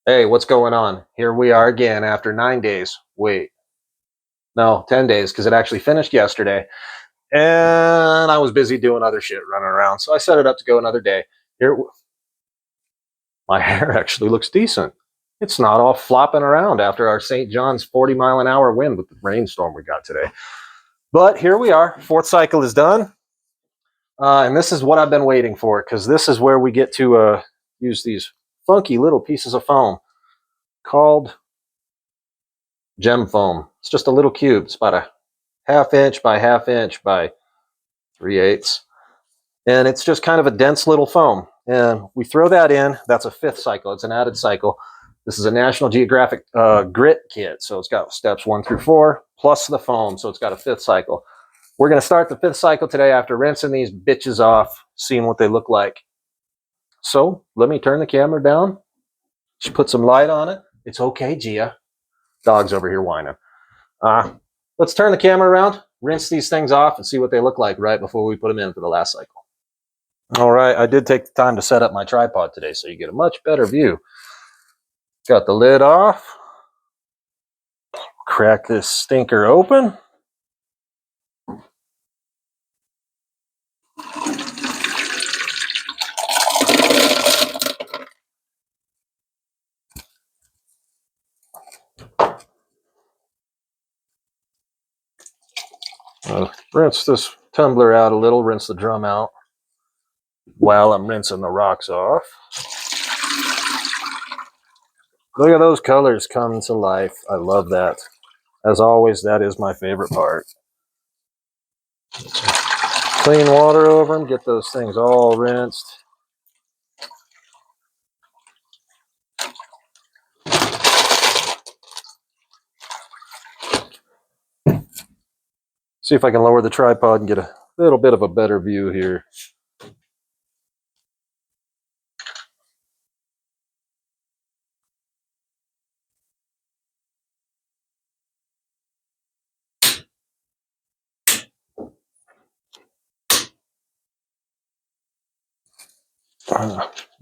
Hey, what's going on? Here we are again after 9 days. Wait, no, 10 days because it actually finished yesterday. And I was busy doing other shit running around. So I set it up to go another day. Here, my hair actually looks decent. It's not all flopping around after our St. John's 40-mile-an-hour wind with the rainstorm we got today. But here we are. Fourth cycle is done. And this is what I've been waiting for because this is where we get to use these funky little pieces of foam called GemFoam. It's just a little cube. It's about a half-inch by half-inch by 3/8. And it's just kind of a dense little foam. And we throw that in. That's a fifth cycle. It's an added cycle. This is a National Geographic grit kit. So it's got steps 1 through 4 plus the foam. So it's got a fifth cycle. We're going to start the fifth cycle today after rinsing these bitches off, seeing what they look like. So let me turn the camera down. Just put some light on it. It's okay, Gia. Dog's over here whining. Let's turn the camera around, rinse these things off, and see what they look like right before we put them in for the last cycle. All right, I did take the time to set up my tripod today so you get a much better view. Got the lid off. Crack this stinker open. Rinse this tumbler out a little, rinse the drum out while I'm rinsing the rocks off. Look at those colors come to life. I love that. As always, that is my favorite part. Clean water over them, get those things all rinsed. See if I can lower the tripod and get a little bit of a better view here.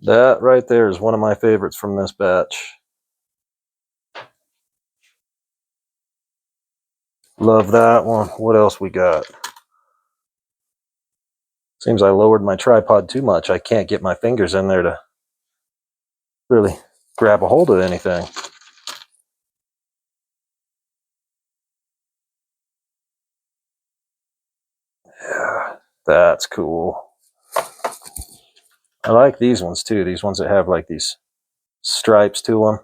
That right there is one of my favorites from this batch. Love that one. What else we got? Seems I lowered my tripod too much. I can't get my fingers in there to really grab a hold of anything. Yeah, that's cool. I like these ones too. These ones that have like these stripes to them.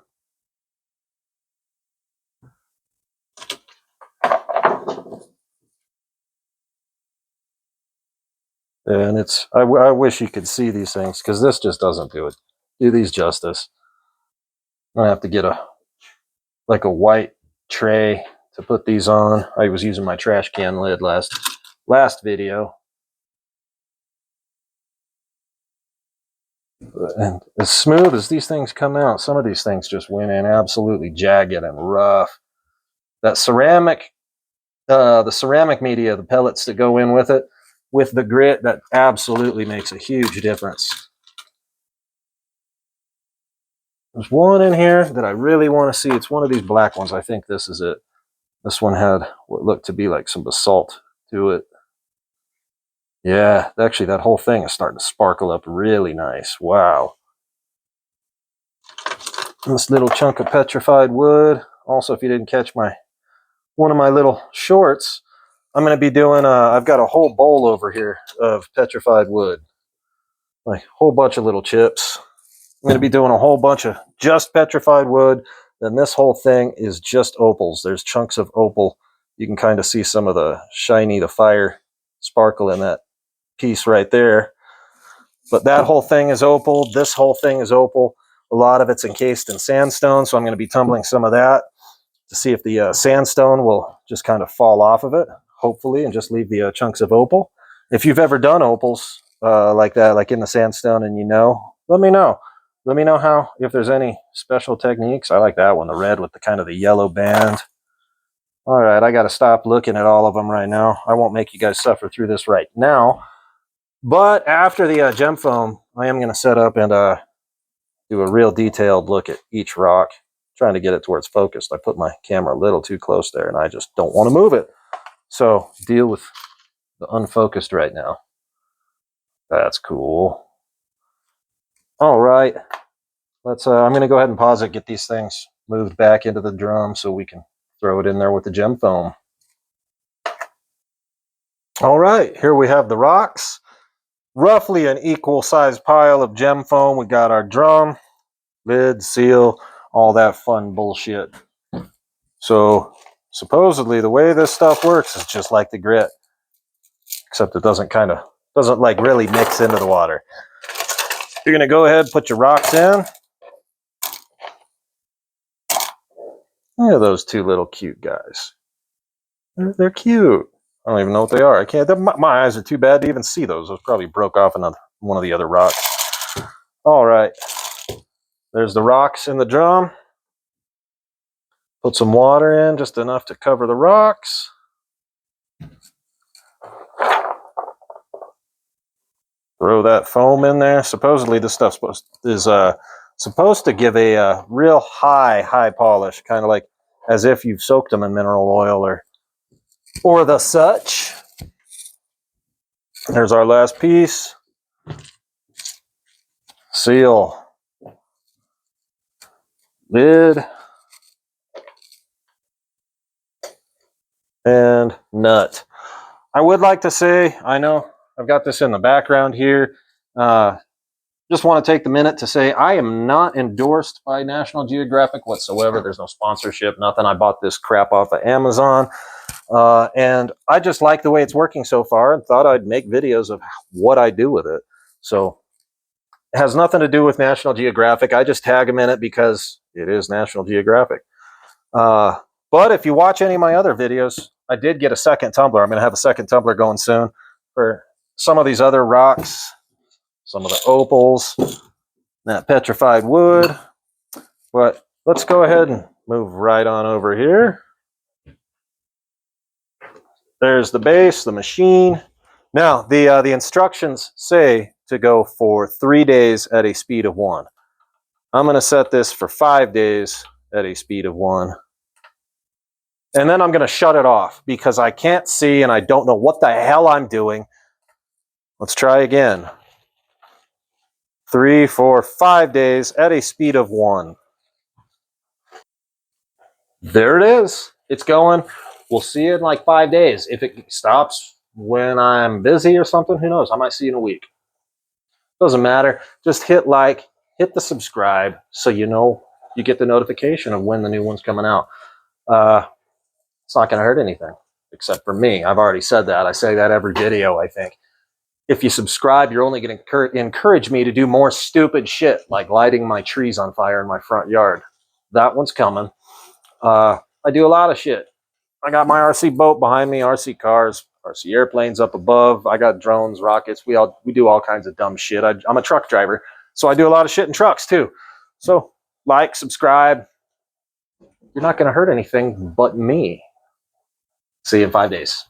And it's, I wish you could see these things because this just doesn't do these justice. I have to get a white tray to put these on. I was using my trash can lid last video. And as smooth as these things come out, some of these things just went in absolutely jagged and rough. That ceramic, the ceramic media, the pellets that go in with it, with the grit, that absolutely makes a huge difference. There's one in here that I really want to see. It's one of these black ones. I think this is it. This one had what looked to be like some basalt to it. Yeah, actually that whole thing is starting to sparkle up really nice. Wow. This little chunk of petrified wood. Also, if you didn't catch one of my little shorts, I'm going to be doing, I've got a whole bowl over here of petrified wood. Like a whole bunch of little chips. I'm going to be doing a whole bunch of just petrified wood. Then this whole thing is just opals. There's chunks of opal. You can kind of see some of the shiny, the fire sparkle in that piece right there. But that whole thing is opal. This whole thing is opal. A lot of it's encased in sandstone, so I'm going to be tumbling some of that to see if the sandstone will just kind of fall off of it, hopefully, and just leave the chunks of opal. If you've ever done opals like that, like in the sandstone, and you know, let me know. Let me know how, if there's any special techniques. I like that one, the red with the kind of the yellow band. All right, I got to stop looking at all of them right now. I won't make you guys suffer through this right now. But after the GemFoam, I am going to set up and do a real detailed look at each rock, trying to get it to where it's focused. I put my camera a little too close there, and I just don't want to move it. So deal with the unfocused right now. That's cool. All right. Let's. I'm going to go ahead and pause it, get these things moved back into the drum so we can throw it in there with the GemFoam. All right, here we have the rocks. Roughly an equal sized pile of GemFoam. We got our drum, lid, seal, all that fun bullshit. So supposedly the way this stuff works is just like the grit, except it doesn't like really mix into the water. You're gonna go ahead and put your rocks in. Look at those two little cute guys. They're cute. I don't even know what they are. I can't. My eyes are too bad to even see those. Those probably broke off in one of the other rocks. All right. There's the rocks in the drum. Put some water in, just enough to cover the rocks. Throw that foam in there. Supposedly this stuff is supposed to give a real high polish, kind of like as if you've soaked them in mineral oil or the such. There's our last piece. Seal. Lid. And nut. I would like to say, I know I've got this in the background here. Just want to take the minute to say I am not endorsed by National Geographic whatsoever. There's no sponsorship, nothing. I bought this crap off of Amazon. And I just like the way it's working so far and thought I'd make videos of what I do with it. So it has nothing to do with National Geographic. I just tag them in it because it is National Geographic. But if you watch any of my other videos, I did get a second tumbler. I'm going to have a second tumbler going soon for some of these other rocks, some of the opals, that petrified wood. But let's go ahead and move right on over here. There's the base, the machine. Now, the instructions say to go for 3 days at a speed of 1. I'm going to set this for 5 days at a speed of 1. And then I'm going to shut it off because I can't see and I don't know what the hell I'm doing. Let's try again. 3, 4, 5 days at a speed of 1. There it is. It's going. We'll see it in like 5 days. If it stops when I'm busy or something, who knows? I might see you in a week. Doesn't matter. Just hit like, hit the subscribe so you know you get the notification of when the new one's coming out. It's not going to hurt anything, except for me. I've already said that. I say that every video, I think. If you subscribe, you're only going to encourage me to do more stupid shit, like lighting my trees on fire in my front yard. That one's coming. I do a lot of shit. I got my RC boat behind me, RC cars, RC airplanes up above. I got drones, rockets. We do all kinds of dumb shit. I'm a truck driver, so I do a lot of shit in trucks too. So like, subscribe. You're not going to hurt anything but me. See you in 5 days.